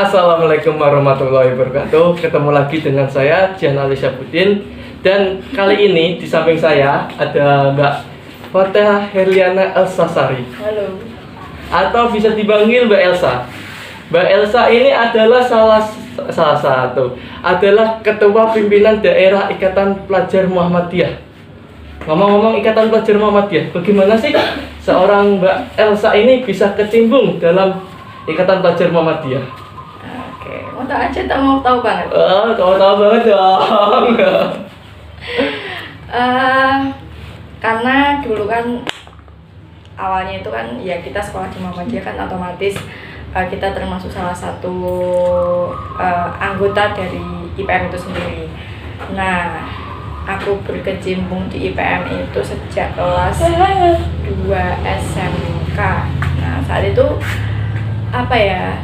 Assalamualaikum warahmatullahi wabarakatuh. Ketemu lagi dengan saya Jian Ali Syafudin. Dan kali ini di samping saya ada Mbak Fatah Herliana Elsa Sari. Halo. Atau bisa dipanggil Mbak Elsa. Mbak Elsa ini adalah salah satu adalah Ketua Pimpinan Daerah Ikatan Pelajar Muhammadiyah. Ngomong-ngomong Ikatan Pelajar Muhammadiyah, bagaimana sih seorang Mbak Elsa ini bisa kecimbung dalam Ikatan Pelajar Muhammadiyah? Oke, mau tahu aja, tak mau tahu banget. Kau tahu banget dong. Karena dulu kan awalnya itu kan ya kita sekolah di Muhammadiyah kan otomatis kita termasuk salah satu anggota dari IPM itu sendiri. Nah, aku berkecimpung di IPM itu sejak kelas 2 SMK. Nah, saat itu apa ya,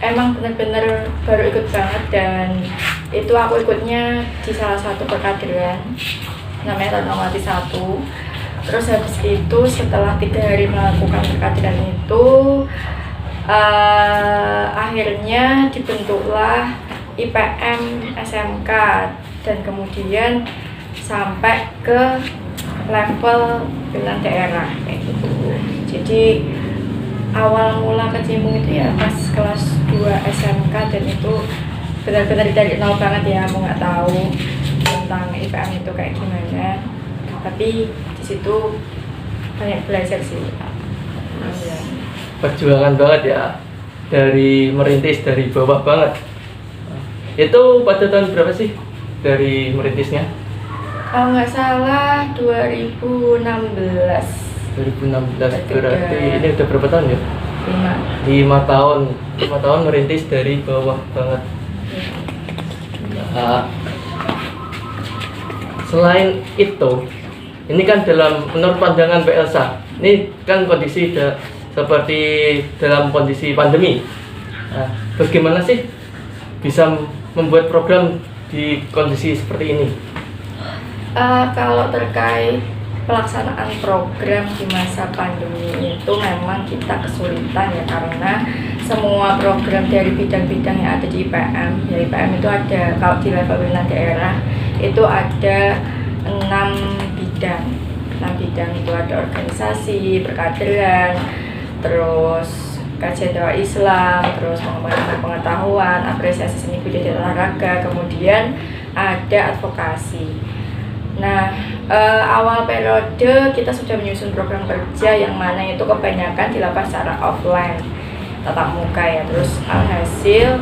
emang benar-benar baru ikut banget, dan itu aku ikutnya di salah satu perkaderan namanya Tanamati 1. Terus habis itu setelah 3 hari melakukan perkaderan itu akhirnya dibentuklah IPM SMK, dan kemudian sampai ke level pimpinan daerah kayak gitu. Jadi awal mula kecimpung itu ya pas kelas 2 SMK, dan itu benar-benar dari nol banget ya, aku nggak tahu tentang IPM itu kayak gimana, tapi di situ banyak belajar sih. Ya. Perjuangan banget ya, dari merintis dari bawah banget. Itu pada tahun berapa sih dari merintisnya? Kalau nggak salah 2016. 2016, berarti ini udah berapa tahun ya? 5 tahun. 5 tahun merintis dari bawah banget. Nah, selain itu, ini kan dalam menurut pandangan Mbak Elsa, ini kan kondisi seperti dalam kondisi pandemi. Nah, bagaimana sih bisa membuat program di kondisi seperti ini? Kalau terkait pelaksanaan program di masa pandemi itu memang kita kesulitan ya, karena semua program dari bidang-bidang yang ada di IPM, ya IPM itu ada, kalau di level pimpinan daerah itu ada 6 bidang. 6 bidang itu ada organisasi, perkaderan, terus kajian dakwah Islam, terus pengembangan pengetahuan, apresiasi seni budaya dan olahraga, kemudian ada advokasi. Nah, awal periode kita sudah menyusun program kerja yang mana itu kebanyakan dilakukan secara offline, tatap muka ya. Terus alhasil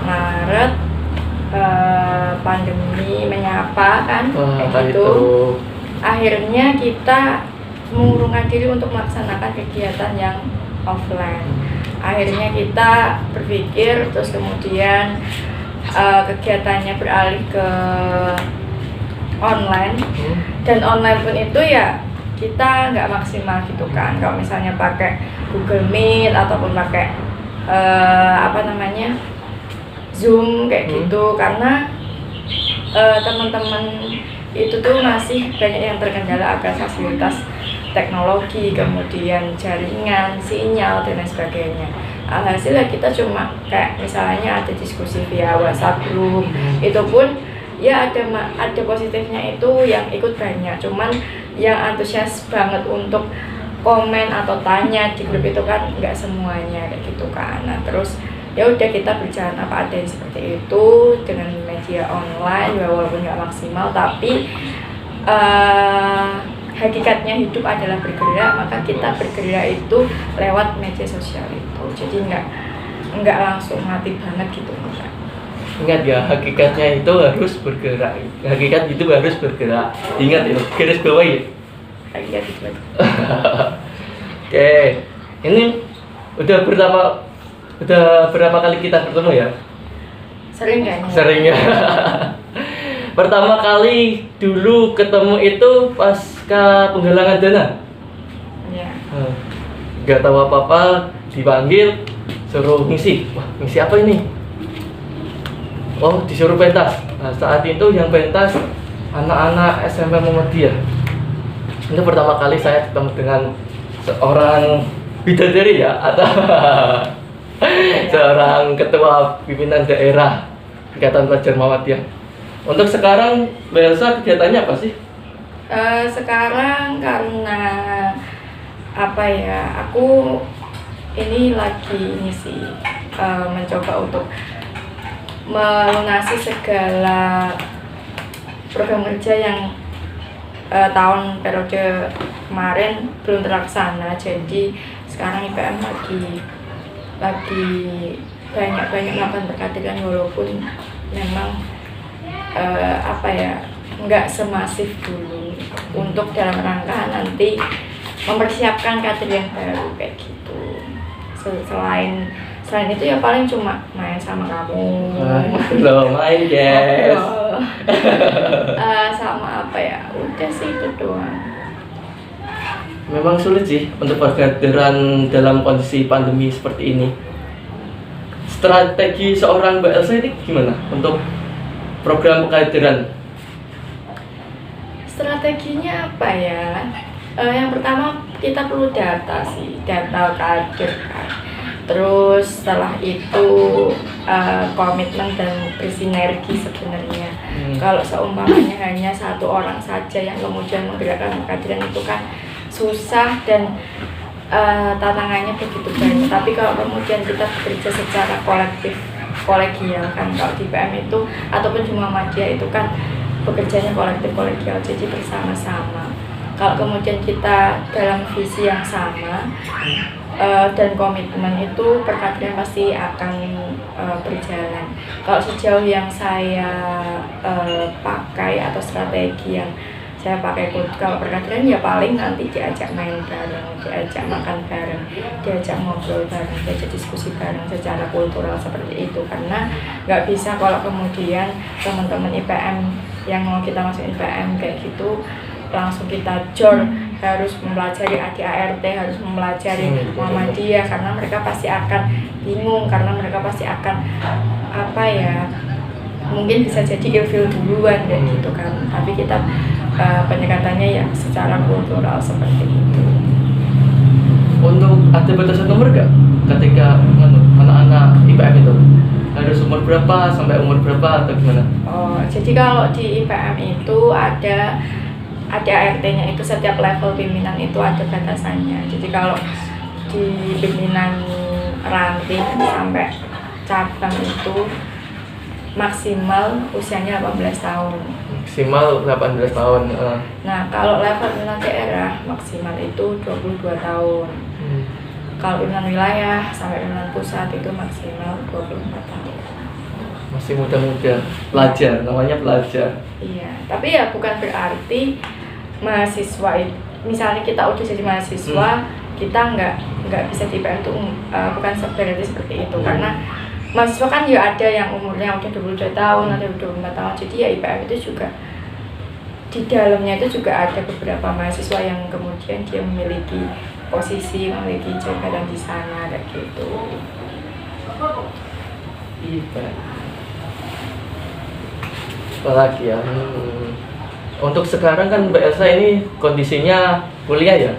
Maret pandemi menyapa kan, kayak gitu. Akhirnya kita mengurungkan diri untuk melaksanakan kegiatan yang offline. Akhirnya kita berpikir, terus kemudian kegiatannya beralih ke online, dan online pun itu ya kita nggak maksimal gitu kan. Kalau misalnya pakai Google Meet ataupun pakai Zoom kayak gitu, karena teman-teman itu tuh masih banyak yang terkendala akan fasilitas teknologi, kemudian jaringan, sinyal dan lain sebagainya. Alhasil ya kita cuma kayak misalnya ada diskusi via WhatsApp group, itu pun ya ada positifnya itu yang ikut banyak, cuman yang antusias banget untuk komen atau tanya di grup itu kan nggak semuanya kayak gitu kan. Nah terus ya udah kita berjalan apa adanya seperti itu dengan media online ya, walaupun nggak maksimal, tapi hakikatnya hidup adalah bergerak, maka kita bergerak itu lewat media sosial itu, jadi nggak langsung mati banget gitu enggak. Ingat ya, hakikatnya itu harus bergerak. Hakikat itu harus bergerak. Ingat itu, garis bawah ya. Hakikat itu. Oke, ini udah berapa kali kita bertemu ya? Sering kayaknya. Sering ya. Pertama kali dulu ketemu itu pasca penggalangan dana. Iya. Gak tahu apa-apa, dipanggil, suruh ngisi. Wah, ngisi apa ini? Oh, disuruh pentas. Nah, saat itu yang pentas anak-anak SMP Muhammadiyah. Itu pertama kali saya ketemu dengan seorang bidadari ya, atau seorang ketua pimpinan daerah Ikatan Pelajar Muhammadiyah. Untuk sekarang Mbak Elsa kegiatannya apa sih? Sekarang karena apa ya, aku ini lagi ini sih mencoba untuk melunasi segala program kerja yang tahun periode kemarin belum terlaksana. Jadi sekarang IPM lagi banyak melakukan perkaderan, walaupun memang apa ya, nggak semasif dulu untuk dalam rangka nanti mempersiapkan kader yang baru kayak gitu. Selain itu ya paling cuma main sama kamu. Belum main guys. Sama apa ya, udah sih itu doang. Memang sulit sih untuk perkaderan dalam kondisi pandemi seperti ini. Strategi seorang Mbak Elsa ini gimana untuk program perkaderan? Strateginya apa ya? Yang pertama kita perlu data sih, data kader kan. Terus setelah itu komitmen dan bersinergi sebenarnya. Kalau seumpamanya hanya satu orang saja yang kemudian menggerakkan kaderan itu kan susah dan tantangannya begitu banyak. Tapi kalau kemudian kita bekerja secara kolegial kan, kalau di PM itu ataupun di Muhammadiyah itu kan bekerjanya kolegial, jadi bersama-sama. Kalau kemudian kita dalam visi yang sama dan komitmen, itu perkaderan pasti akan berjalan. Kalau sejauh yang saya pakai atau strategi yang saya pakai, kalau perkaderan ya paling nanti diajak main bareng, diajak makan bareng, diajak ngobrol bareng, diajak diskusi bareng secara kultural seperti itu. Karena nggak bisa kalau kemudian teman-teman IPM yang mau kita masukin IPM kayak gitu langsung kita jor harus mempelajari ADART, harus mempelajari Muhammadiyah, karena mereka pasti akan bingung, karena mereka pasti akan apa ya, mungkin bisa jadi ilfil duluan kayak gitu kan. Tapi kita pendekatannya ya secara kultural seperti itu. Untuk ada batasan umur gak ketika anak-anak IPM itu? Harus umur berapa sampai umur berapa atau gimana? Oh, jadi kalau di IPM itu ada ART-nya, itu setiap level pimpinan itu ada batasannya. Jadi kalau di pimpinan ranting sampai cabang itu maksimal usianya 18 tahun. Maksimal 18 tahun. Nah, kalau level pimpinan daerah maksimal itu 22 tahun. Kalau pimpinan wilayah sampai pimpinan pusat itu maksimal 24 tahun. Masih muda-muda, pelajar, namanya pelajar. Iya, tapi ya bukan berarti mahasiswa itu, misalnya kita udah jadi mahasiswa, kita nggak bisa di IPM itu bukan berarti seperti itu. Karena mahasiswa kan ya ada yang umurnya udah 22 tahun, ada 24 tahun, jadi ya IPM itu juga di dalamnya itu juga ada beberapa mahasiswa yang kemudian dia memiliki posisi, memiliki jabatan di sana kayak gitu. IPM apalagi ya, untuk sekarang kan Mbak Elsa ini kondisinya kuliah ya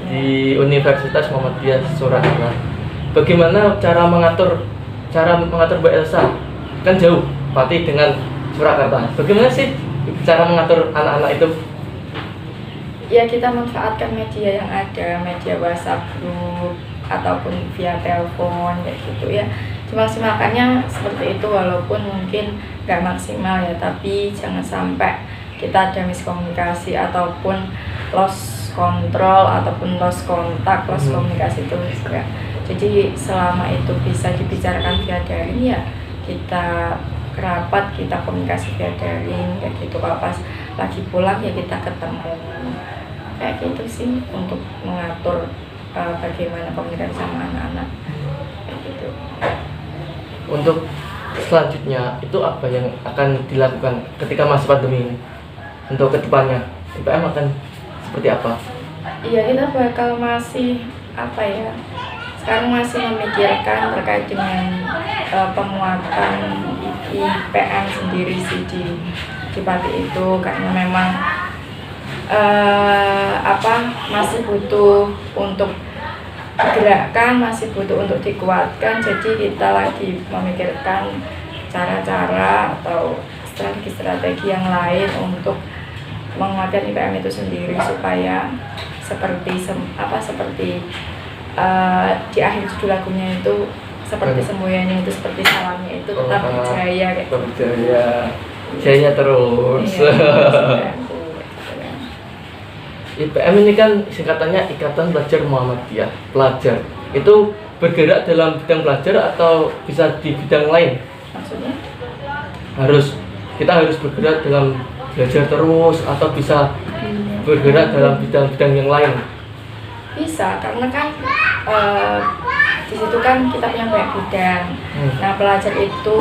di Universitas Muhammadiyah Surakarta. Bagaimana cara mengatur Mbak Elsa? Kan jauh Pati dengan Surakarta. Bagaimana sih cara mengatur anak-anak itu? Ya kita manfaatkan media yang ada, media WhatsApp group ataupun via telepon kayak gitu ya. Dimaksimalkannya seperti itu, walaupun mungkin nggak maksimal ya, tapi jangan sampai kita ada miskomunikasi ataupun lost control ataupun lost kontak, lost komunikasi itu juga. Jadi selama itu bisa dibicarakan via daring ya kita rapat, kita komunikasi via daring kayak gitu. Kalau pas lagi pulang ya kita ketemu kayak gitu sih, untuk mengatur bagaimana komunikasi sama anak-anak kayak gitu. Untuk selanjutnya itu apa yang akan dilakukan ketika masa pandemi ini? Untuk kedepannya IPM akan seperti apa? Iya, kita bakal masih apa ya, sekarang masih memikirkan terkait dengan penguatan IPM sendiri sih di Pati itu, karena memang masih butuh untuk digerakkan, masih butuh untuk dikuatkan. Jadi kita lagi memikirkan cara-cara atau strategi-strategi yang lain untuk menguatkan IPM itu sendiri supaya seperti di akhir judul lagunya itu seperti semboyannya itu seperti salamnya itu tetap berjaya kayak gitu. Berjaya, jaya terus. Iya, IPM ini kan singkatannya Ikatan Pelajar Muhammadiyah. Pelajar itu bergerak dalam bidang pelajar atau bisa di bidang lain? maksudnya Kita harus bergerak dalam belajar terus atau bisa bergerak dalam bidang-bidang yang lain? bisa, karena kan di situ kan kita punya banyak bidang. Nah, pelajar itu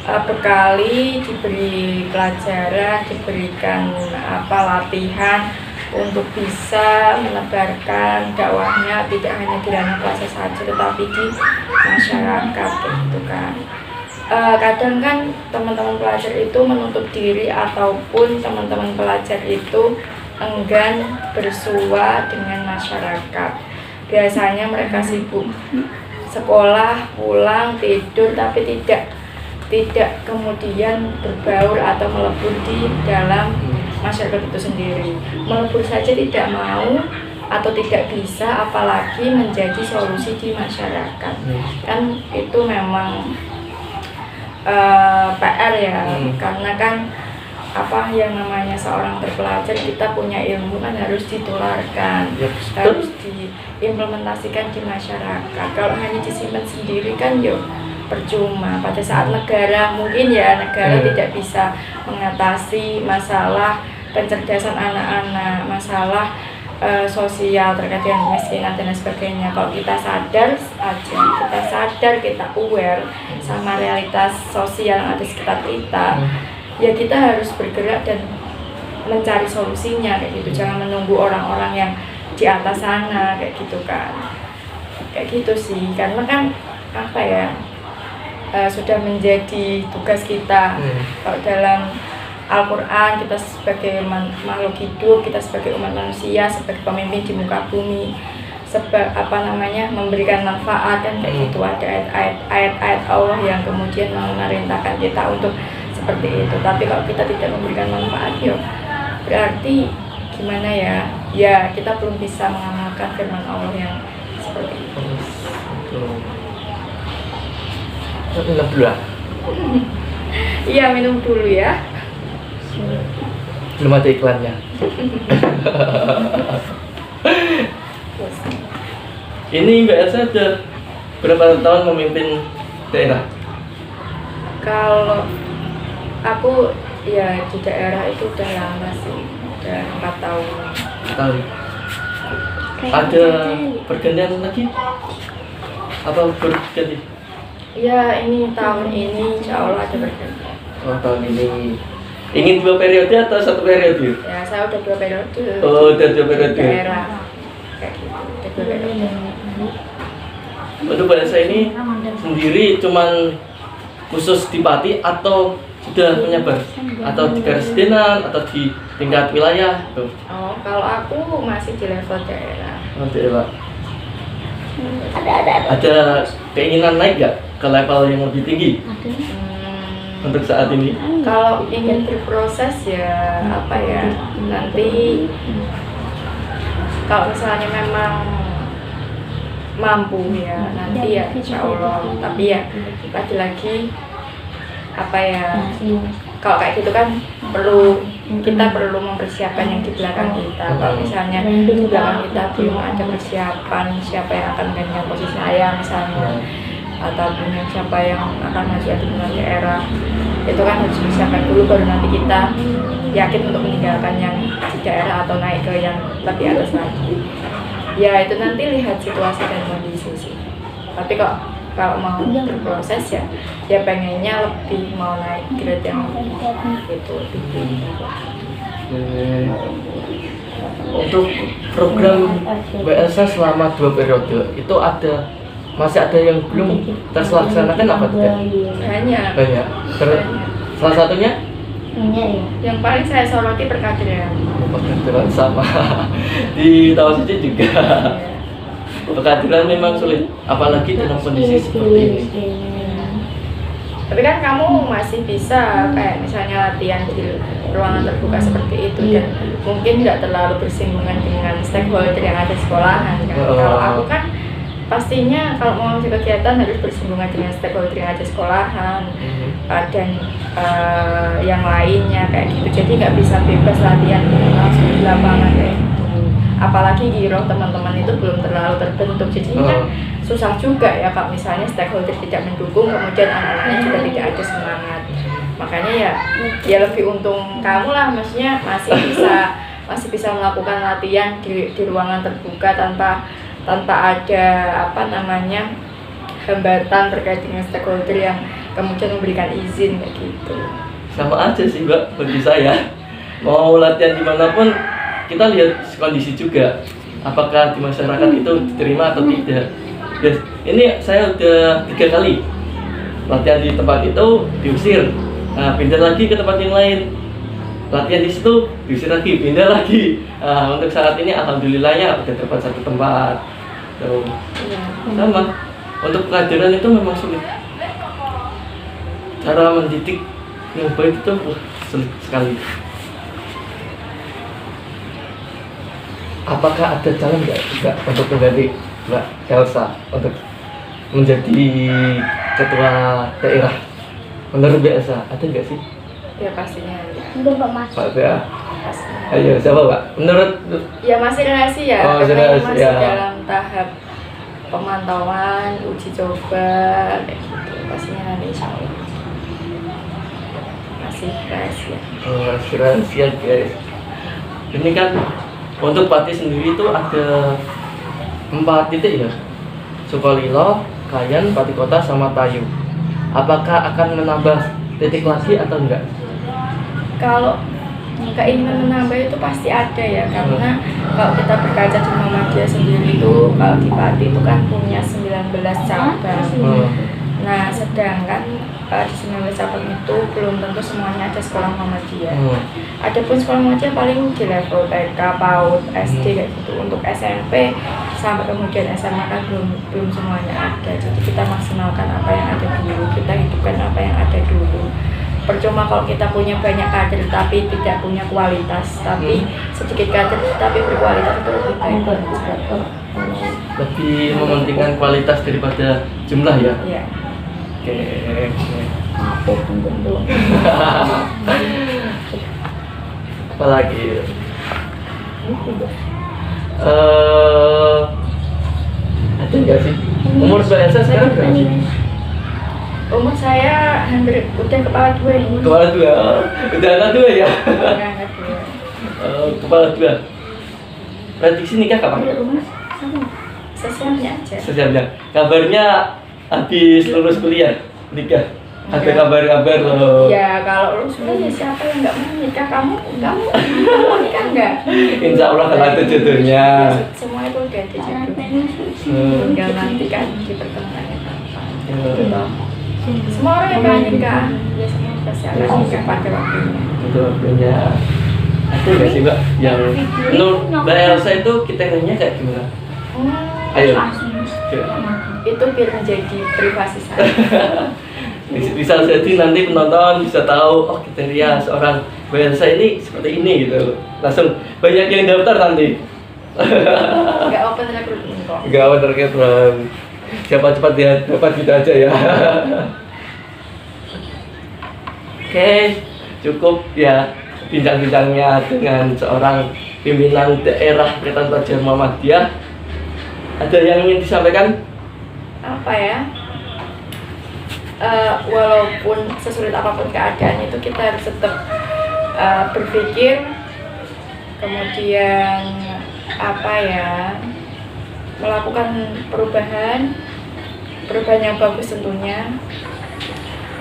bekali, diberi pelajaran, diberikan latihan untuk bisa menebarkan dakwahnya tidak hanya di ranah kelas saja tetapi di masyarakat gitu kan. Kadang kan teman-teman pelajar itu menutup diri ataupun teman-teman pelajar itu enggan bersua dengan masyarakat. Biasanya mereka sibuk sekolah, pulang, tidur, tapi tidak kemudian berbaur atau melebur di dalam masyarakat itu sendiri. Melebur saja tidak mau atau tidak bisa, apalagi menjadi solusi di masyarakat. Kan itu memang PR ya, karena kan yang namanya seorang terpelajar, kita punya ilmu kan harus ditularkan, harus diimplementasikan di masyarakat. Kalau hanya disimpan sendiri kan percuma. Pada saat negara tidak bisa mengatasi masalah pencerdasan anak-anak, masalah sosial terkait dengan kemiskinan dan sebagainya. Kalau kita sadar, kita aware sama realitas sosial yang ada di sekitar kita, ya kita harus bergerak dan mencari solusinya kayak gitu. Jangan menunggu orang-orang yang di atas sana kayak gitu kan. Kayak gitu sih, karena kan sudah menjadi tugas kita. Kalau dalam Al-Quran, kita sebagai makhluk hidup, kita sebagai umat manusia, sebagai pemimpin di muka bumi, memberikan manfaat kan kayak gitu. Ada ayat-ayat Allah yang kemudian memerintahkan kita untuk seperti itu. Tapi kalau kita tidak memberikan manfaat, berarti gimana ya? Ya kita belum bisa mengamalkan firman Allah yang seperti itu. Minum dulu ya? Iya, minum dulu ya. Belum ada iklannya. Ini Mbak Elsa sudah berapa tahun memimpin daerah? Kalau aku ya di daerah itu udah lama sih, udah 4 tahun. Ada pergantian lagi? Apa berganti? Ya ini tahun ini insya Allah ada pergantian. Oh, tahun ini. Ingin 2 periode atau 1 periode? Ya saya udah 2 periode. Oh, udah 2 periode. Di daerah kayak gitu, udah 2 periode. Untuk Mbak Elsa ini sendiri cuman khusus di Pati atau sudah menyebar? Atau di Karesidenan atau di tingkat wilayah? Tuh. Oh, kalau aku masih di level daerah. Oh, daerah. Ada keinginan naik nggak ke level yang lebih tinggi untuk saat ini? Kalau ingin berproses ya nanti kalau misalnya memang mampu ya nanti ya insya Allah. Tapi ya lagi-lagi kalau kayak gitu kan kita perlu mempersiapkan yang di belakang kita. Kalau misalnya di belakang kita belum ada persiapan siapa yang akan menggantikan posisi saya misalnya, ataupun siapa yang akan maju di daerah, itu kan harus dipersiapkan dulu, baru nanti kita yakin untuk meninggalkan yang di daerah atau naik ke yang lebih atas lagi. Ya itu nanti lihat situasi dan kondisi sih. Tapi kalau mau berproses ya pengennya lebih mau naik grade yang itu tinggi. Untuk program Mbak Elsa selama 2 periode itu masih ada yang belum terlaksanakan apa tidak? Banyak. Salah satunya? Yang paling saya soroti perkaderan. Perkaderan sama di Tawasiji juga. Kehadiran memang sulit, apalagi dalam kondisi seperti ini. Tapi kan kamu masih bisa kayak misalnya latihan di ruangan terbuka seperti itu dan mungkin nggak terlalu bersinggungan dengan stakeholder yang ada di sekolahan kan. Kalau aku kan pastinya kalau mau ngisi kegiatan harus bersinggungan dengan stakeholder yang ada di sekolahan dan yang lainnya kayak gitu. Jadi nggak bisa bebas latihan langsung di lapangan kayak gitu. Apalagi giroh teman-teman itu belum terlalu terbentuk, jadi kan susah juga ya kalau misalnya stakeholder tidak mendukung, kemudian anak-anaknya juga tidak ada semangat. Makanya ya lebih untung kamu lah, maksudnya masih bisa melakukan latihan di ruangan terbuka tanpa ada hambatan terkait dengan stakeholder yang kemudian memberikan izin kayak gitu. Sama aja sih Mbak, bagi saya mau latihan dimanapun kita lihat kondisi juga, apakah di masyarakat itu diterima atau tidak. Yes. Ini saya udah 3 kali latihan di tempat itu diusir, nah, pindah lagi ke tempat yang lain, latihan di situ diusir lagi, pindah lagi. Nah, untuk saat ini alhamdulillahnya udah dapat 1 tempat. Tuh. Sama. Untuk kehadiran itu memang sulit. Cara mendidik yang baik itu sulit sekali. Apakah ada calon nggak untuk mengganti Mbak Elsa untuk menjadi ketua daerah? Menurut Mbak Elsa ada nggak sih? Ya pastinya ada. Pak ya. Pastinya. Ayo siapa Pak? Menurut Ya masih rahasia, rahasia. karena masih dalam tahap pemantauan, uji coba, kayak gitu. Pastinya nanti insya Allah masih rahasia. Masih rahasia guys. Ini kan untuk Pati sendiri itu ada 4 titik ya, Sukolilo, Kayan, Pati Kota, sama Tayu. Apakah akan menambah titik lagi atau enggak? Kalau keinginan menambah itu pasti ada ya, karena kalau kita berkaca di Muhammadiyah sendiri itu, kalau di Pati itu kan punya 19 cabang. Nah, sedangkan di 19 cabang itu belum tentu semuanya ada sekolah Muhammadiyah. Adapun sekolah Muhammadiyah paling di level TK, PAUD, SD kayak gitu. Untuk SMP sampai kemudian SMA kan belum semuanya ada. Jadi kita maksimalkan apa yang ada dulu, kita hidupkan apa yang ada dulu. Percuma kalau kita punya banyak kader tapi tidak punya kualitas, tapi sedikit kader tapi berkualitas, itu lebih baik. Lebih mementingkan kualitas daripada jumlah ya? Iya. Oke. Apalagi ada nggak sih? Umur Mbak Elsa sekarang berapa sih? Umur saya hampir udah kepala 2 ini. Kepala 2, udah anak 2 ya? Anak 2. Kepala 2. Prediksi nikah kapan? Sesiapnya aja. Sesiapnya. Kabarnya habis lulus kuliah nikah. Ada kabar-kabar loh. Ya kalau lulus kuliah siapa yang nggak mau nikah? Kamu mau nikah nggak? Insya Allah kalau ada jodohnya. Semua itu udah ada jodohnya. Tinggal nanti kan dipertemukan apa. Semua orang yang pengen nikah biasanya pasti akan nikah pada waktunya. Itu waktunya. Ada nggak sih Mbak yang menurut Mbak Elsa itu kriterianya kayak gimana? Ayo. Itu biar menjadi privasi saya. Bisa jadi nanti penonton bisa tahu oh kriteria seorang Mbak Elsa ini seperti ini gitu. Langsung banyak yang daftar nanti. Enggak open recruitment kok. Enggak open recruitment. Siapa cepat dia dapat gitu aja ya. Oke, cukup ya bincang-bincangnya dengan seorang pimpinan daerah Ikatan Pelajar Muhammadiyah. Ada yang ingin disampaikan? Apa ya? Walaupun sesulit apapun keadaan itu kita harus tetap berpikir, kemudian melakukan perubahan yang bagus tentunya,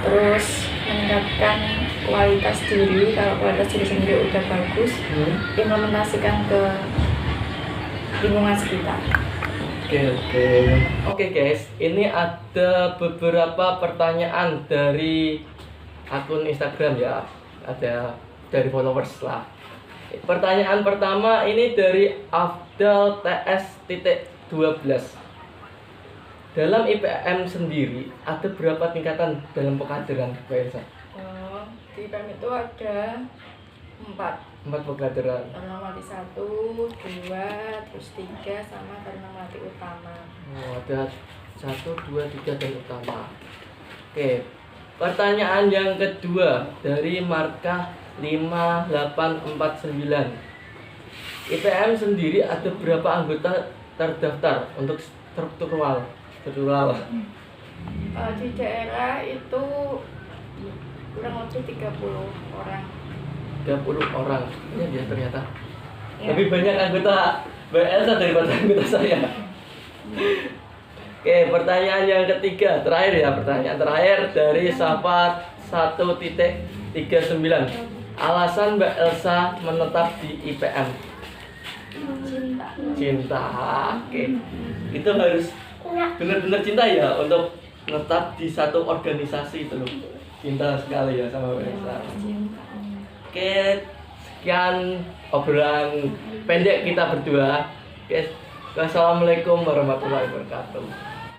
terus meningkatkan kualitas diri. Kalau kualitas diri sendiri udah bagus, implementasikan ke lingkungan sekitar. Oke guys, ini ada beberapa pertanyaan dari akun Instagram ya, ada dari followers lah. Pertanyaan pertama ini dari Afdal TS.12. dalam IPM sendiri ada berapa tingkatan dalam pengkaderan, Mbak Elsa? Oh, di IPM itu ada 4 pengkaderan. Taruna Melati 1, 2, terus 3 sama Taruna Melati Utama. Oh, ada 1, 2, 3 dan utama. Oke, pertanyaan yang kedua dari markah 5849. IPM sendiri ada berapa anggota terdaftar untuk struktural? Di daerah itu kurang lebih 30 orang. 30 orang. Ini dia ternyata. Ya. Lebih banyak anggota Mbak Elsa daripada anggota saya. Oke, pertanyaan yang ketiga, terakhir ya, pertanyaan terakhir dari Sapa 1.39. Alasan Mbak Elsa menetap di IPM? Cinta. Oke. Itu harus benar-benar cinta ya untuk menetap di satu organisasi itu loh. Cinta sekali ya sama Mbak Elsa. Oke, sekian obrolan pendek kita berdua. Oke, wassalamualaikum warahmatullahi wabarakatuh.